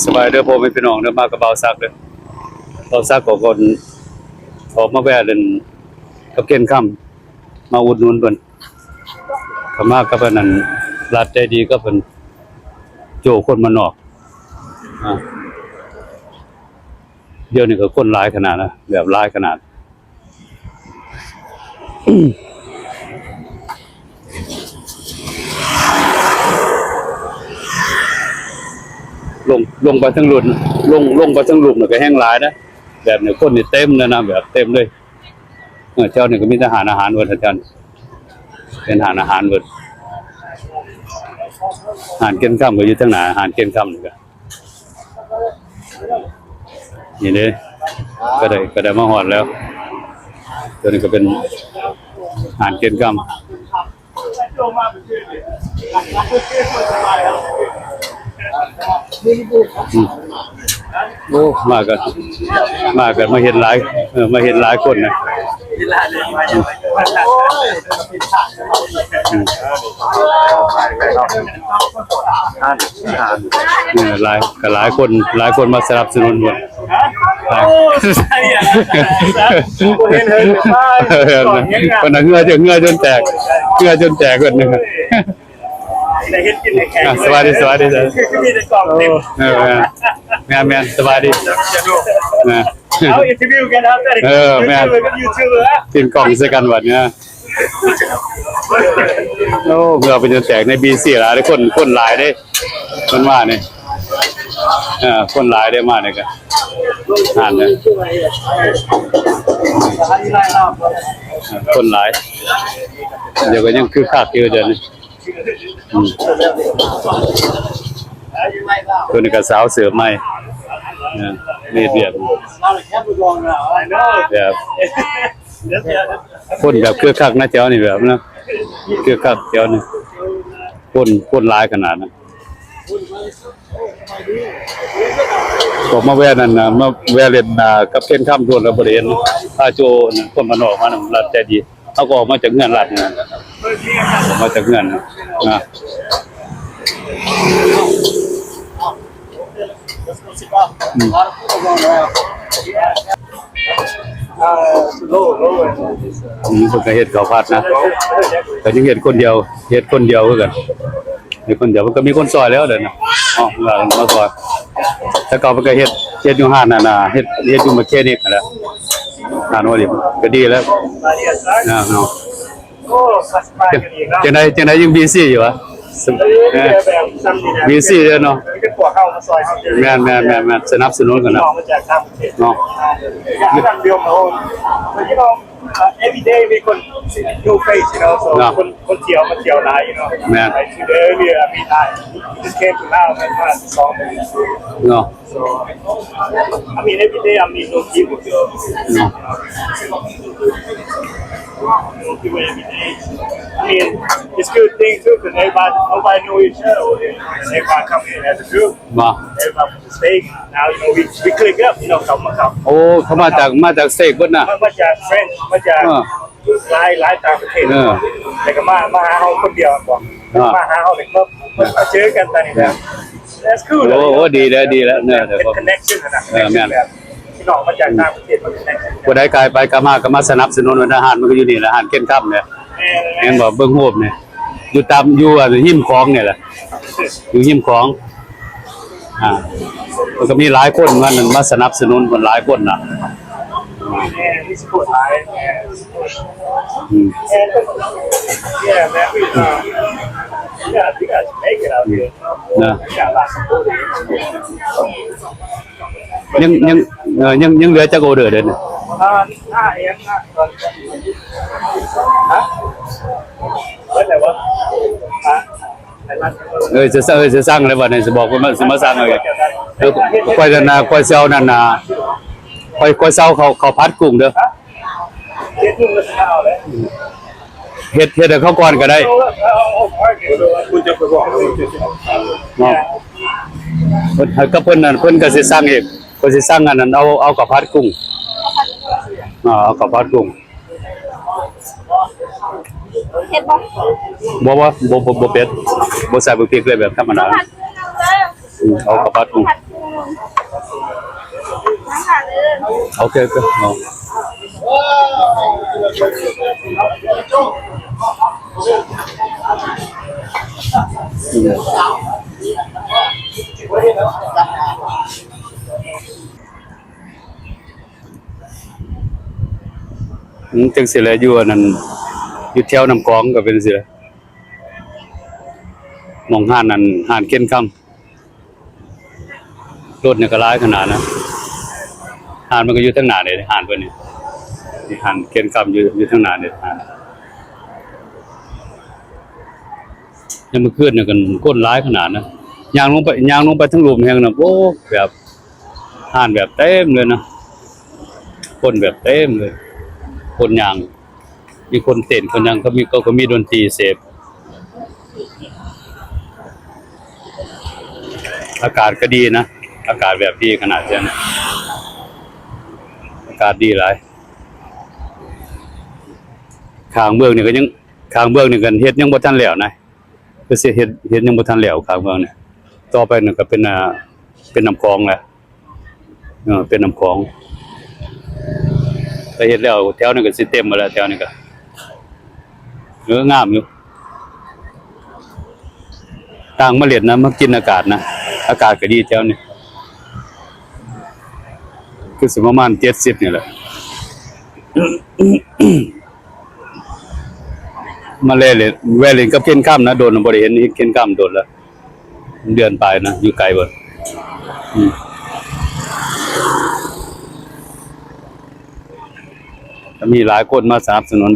สบายเด้อพ่อแม่พี่น้องเด้อมากระเบาซักเด้อเบาซักก็คนออกมาแวะเล่นกับเก้นค่ำมาอุดหนุนเพิ่นก็มากับเพิ่นนั่นรัดใจดีก็เพิ่นโจคนมานอกเดี๋ยวนี้ก็คนหลายขนาดนะแบบหลายขนาดลงไปทั้งหลุมลงไปทั้งหลุมก็แห้งหลายนะแบบนี้คนนี่เต็มเลยนะแบบเต็มเลยเจ้านี่ก็มีทหารอาหารเวิร์ดอาจารย์เป็นทหารอาหารเวิร์ดอาหารเก้นค่ำก็อยู่ทั้งหนาอาหารเก้นค่ำนี่ก็นี่เลยก็ได้มาหอดแล้วตัวนี้ก็เป็นอาหารเก้นค่ำโอ้มากันมาเห็นหลายมาเห็นหลายคนนะหลายคนมาสนับสนุนหมดคนเหงื่อจนแตกคนนึงสวัสดีมีแต่กล่องเต็มแม่สวัสดีเอาอินเทอร์วิวกันครับแม่ยูทูบกินกล่องใส่กันวันเนี้ยโอ้เพื่อเป็นจนแตกในบีซีแล้วคนหลายได้คนว่าเนี่ยคนหลายได้มากเลยกันอ่านเลยคนหลายเดี๋ยวก็ยังคือขาดเยอะเดินตัวนี้ก็สาวเสือใหม่นี่เรียบแบบคนแบบเครือขักนะเจ้านี่แบบนะเครือขักเจ้านี่คนร้ายขนาดนั้นผมมาแวะนั่นนะมาแวะเล่นกับเก้นค่ำทวนกับบริเวณอาโจคนมานออกมาหนึ่งรัดใจดีเขาก็ออกมาจากเงื่อนรัดนะมาจากเงื่อนนะคนก็เฮ็ดข้าวผัดนะแต่ยังเฮ็ดคนเดียวคือกันมีคนเดียวมันก็มีคนซอยแล้วเด้อนะมาซอยแต่เก่ามันก็เฮ็ดอยู่ห้านนั่นน่ะเฮ็ดอยู่มาแค่นี้นั่นแหละห้านว่าดิก็ดีแล้วเนาะจังได๋ยังบีซี่อยู่วะบีซี่เนาะแม่นสนับสนุนกันนะเนาะevery day มีคน new face you know so คนเที่ยวมาเที่ยวหลาย you know แม่น like today earlier I mean I just came to now and had song เนาะ so I mean every day I meet new people no people every day I mean it's good thing too because nobody know each other everybody come in as a group มา everybody from the state now you know we click up you know เข้าโอ้เขามาจากสเตกเพิ่นน่ะมาจากเฟรนช์มาจากหลายต่างประเทศแต่ก็มาหาเฮาคนเดียวบอกมาหาเฮาเด็กมาเจอกันตอนนี้แล้ว that's cool โอ้ดีแล้วเนี่ยเดี๋ยวก็ connection นะแม่นพี่น้องมาจากต่างประเทศมา connection บ่ได้กลายไปก็มาสนับสนุนอาหารมันก็อยู่นี่แหละอาหารเก้นค่ำเนี่ยแม่นบ่เบิ่งโฮบเนี่ยอยู่ตามอยู่หิมคลองเนี่ยแหละอยู่หิมคลองมันก็มีหลายคนมันมาสนับสนุนคนหลายคนน่ะที่สปอร์ตไลน์yeah man we yeah we got to make it out here นะยังเหลือจักโอเดอร์เด้อเนี่ยเอ็มฮะอะไรวะจะสร้างอะไรบ่เนี่ยสิบอกว่ามันสิมาสร้างอะไรค่อยนั่นน่ะค่อยเซานั่นน่ะค่อยเซาเขาพัดกุ้งเด้อเฮ็ดให้เขาก่อนก็ได้คุณจะไปบอกเนาะเพิ่นนั่นเพิ่นก็สิสร้างอีกเพิ่นสิสร้างอันนั้นเอากับพัดกุ้งเอากับพัดกุ้งเฮ็ดบ่บ่เป็ดบ่ใส่พริกเลยแบบธรรมดาเอากับพัดกุ้ง โอเคก็เอาจังสิแลอยู่อันนั้นอยู่แถวน้ำกองก็เป็นสิแหละหม้องห้านนั้นห้านเก้นค่ำรถเนี่ยก็หลายขนาดนะห้านมันก็อยู่ทางหน้านี่ห้านเพิ่นนี่ห้านเก้นค่ำอยู่ทางหน้านี่ห้านยังมื้อคืนเนี่ยกันคนหลายขนาดนะย่างลงไปทั้งหลุมแห่งน่ะโอ้แบบห้านแบบเต็มเลยนะคนแบบเต็มเลยคนย่างมีคนเต้นคนย่างก็มีดนตรีเสพอากาศก็ดีนะอากาศแบบดีขนาดนี้นะอากาศดีหลายข้างเมืองนี่ก็ยังข้างเมืองนี่กันเฮ็ดยังบ่ทันแล้วนะคือสิเฮ็ดยังบ่ทันแล้วข้างเมืองนี่ต่อไปนี่ก็เป็นน้ำคลองแหละเป็นน้ำคลองแต่เฮ็ดแล้วแถวนึงก็สิเต็มหมดแล้วแถวนี้ก็งามอยู่ต่างมาเล่นนะมากินอากาศนะอากาศก็ดีแถวนี้คือสิประมาณ70นี่แหละ มาเล่นแวะเล่นกับเคนค่ำนะโดนบ่ได้เห็นเคนค่ำโดนแล้วเดือนปลายนะอยู่ไกลบ่มีหลายคนมาสนับสนุน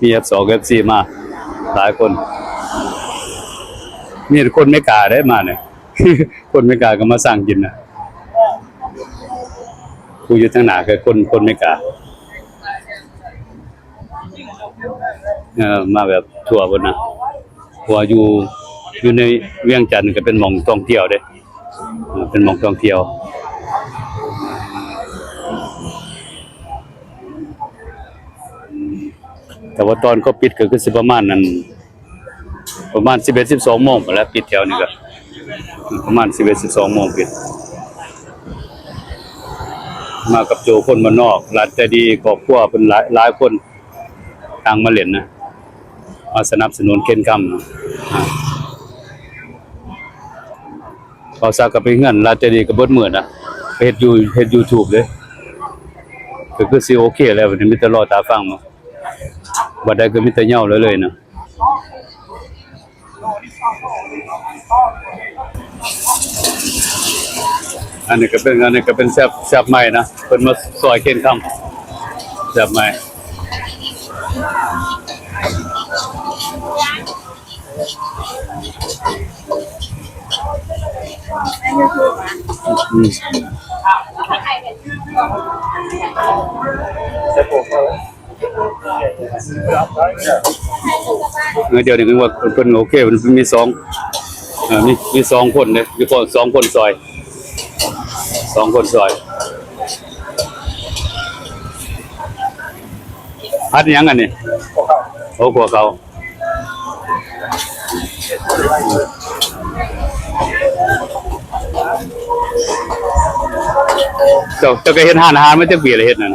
มี F2 F4 มาหลายคนมีคนไม่กล้าได้มาเนี่ย คนไม่กล้าก็มาสั่งกินนะกูอยู่ทางหน้าคือคนไม่กล้ามาแบบทั่วบนนะเพราะว่าอยู่ในเวียงจันทน์ก็เป็นหม่องท่องเที่ยวเด้เป็นหม่องท่องเที่ยวแต่ว่าตอนเขาปิดก็คือสิประมาณนั้นประมาณ 11-12 โมงไปแล้วปิดแถวนี้ก็ประมาณ 11-12 โมงปิดมากับโจคนบ้านนอกหลานใจดีครอบครัวเพิ่นหลายคนต่างมาเล่นนะมาสนับสนุนเคนค่ำพอซักก็ไปเฮือนหลานใจดีก็เบิดมื้อนะไปเฮ็ด YouTube เลยก็คือสิโอเคแล้ววันนี้มีแต่รอตาฟังมาบ่ได้ก็มีแต่เหย้าเลยนะอันนี้ก็เป็นแซ่บใหม่นะเพิ่นมาซอยเคนค่ำแซ่บใหม่เดี๋ยวนี้ว่าเพิ่นโอเคมันมีมี2คนเด้มีคน2คนซอย2คนซอยพัดหยังอันนี้โอ้กลัวเขาเจ้าก็เฮ็ดร้านอาหารมาจักปีแล้วเฮ็ดนั่น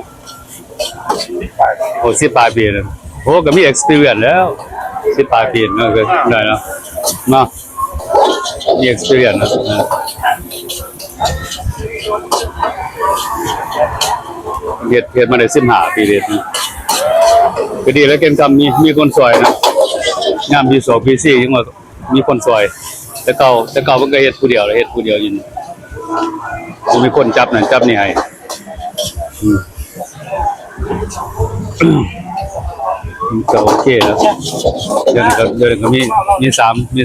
โอ้10 ปลายปีแล้วโอ้ก็มี experience แล้ว10 ปลายปีเนาะก็ได้เนาะมามี experience นะเฮ็ดมาได้15 ปีเลยก็ดีแล้วเกมทำมีคนซอยนะงามที่2 ปี 4ยังว่ามีคนซอยแต่เก่ามันก็เฮ็ดผู้เดียวแล้วเฮ็ดผู้เดียวอยู่มีคนจับนั่นจับนี่ให้ก็โอเคแล้วเดี๋ยวก็มี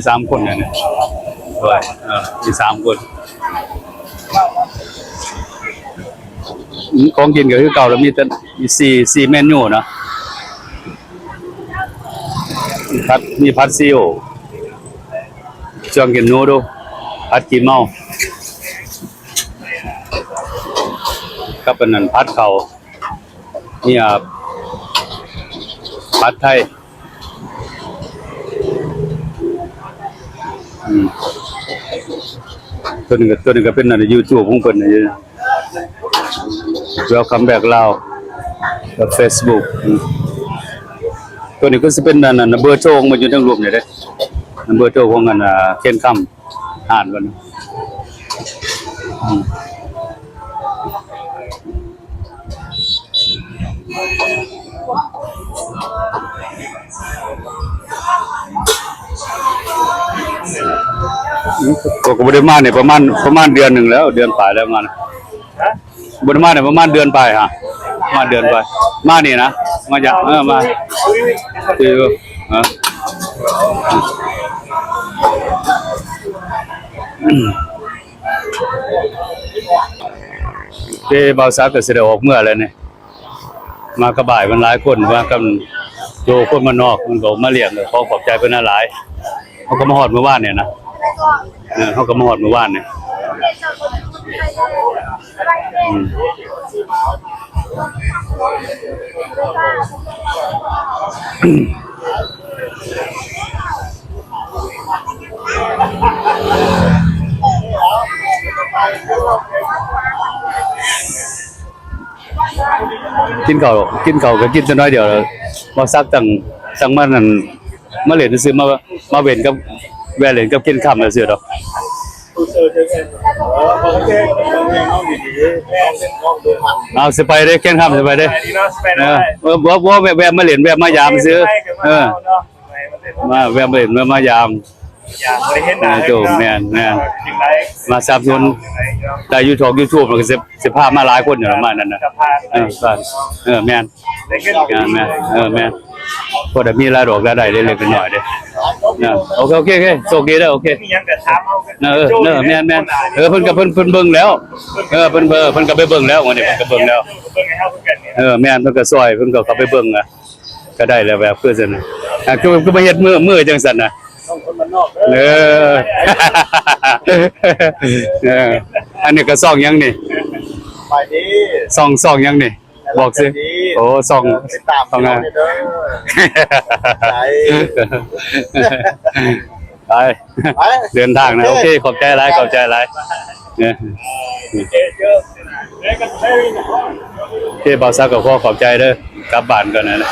3คนเนี่ยด้วยมี3คนของกินก็คือเก่าแล้วมี4เมนูนะมีผัดซีอิ๊วจองกินนูดูผัดกีเมาก็เป็นนั่นผัดเขานี่ผัดไทย ตัวนึงก็เป็นอัน YouTube ของเพิ่นน่ะ Welcome back ลาวกับ Facebook ตัวนี้ก็สิเป็นนั่นเบอร์โทรของมันอยู่ทั้งรวมนี่เด้เบอร์โทรของอันเคนคำอ่านก่อนก็บ่ได้มาเนี่ยประมาณเดือนหนึงแล้วเดือนปลายแล้วมานะ ฮะ บ่ได้มาเนี่ยประมาณเดือนปลายฮะมาเดือนปลายมานี่นะมาจากมาคือเบาซักก็สิได้ออกเมื่อแล้วนี่มากระบ่ายมันหลายคนว่ากันโตคนมานอกมันก็มาเรียกขอขอบใจเพิ่นหลายเขาก็มาฮอดเมื่อวานเนี่ยนะเขาก็มาฮอดเมื่อวานเนี่ยกินข้าวก็กินซะน้อยเดียวบ่ซักตั้งมานั่นมาเล่นซื่อมาเว้นกับแวะเล่นกับกินค่ำซื่อดอกเอาสิไปเด้แค่ค่ำสิไปเด้บ่แวะมาเล่นแวะมายามซื่อมาแวะมาเล่นมายามอย่างบ่ได้เห็นหน้า โจแม่นมาสนับสนุนได้YouTube มันก็สิพามาหลายคนอยู่ประมาณนั้นน่ะแม่นได้เงิน แม่นพอได้มีรายดอกรายได้เล็กๆน้อยๆเด้โอเคโชคดีเด้อโอเค มีหยังก็ถามเอา แม่นเพิ่นก็เพิ่นเบิ่งแล้วเพิ่นก็ไปเบิ่งแล้ววันนี้เพิ่นก็เบิ่งแล้ว เบิ่งให้เฮาคือกันนี่ แม่นเพิ่นก็ซอยเพิ่นก็เข้าไปเบิ่งก็ได้แล้วแบบคือซั่นคือมาเฮ็ดมือจังซั่นน่ะต้องคนบ้านนอก อันนี้ก็ซ่องยังนี่ ไปดี ซ่องยังนี่บอกสิโอ้ซ่อง ติดตามเด้อไปเดินทางนะโอเคขอบใจหลายเนี่ยเจ้บ่าวซักก็ขอบใจเด้อกลับบ้านก่อนนะ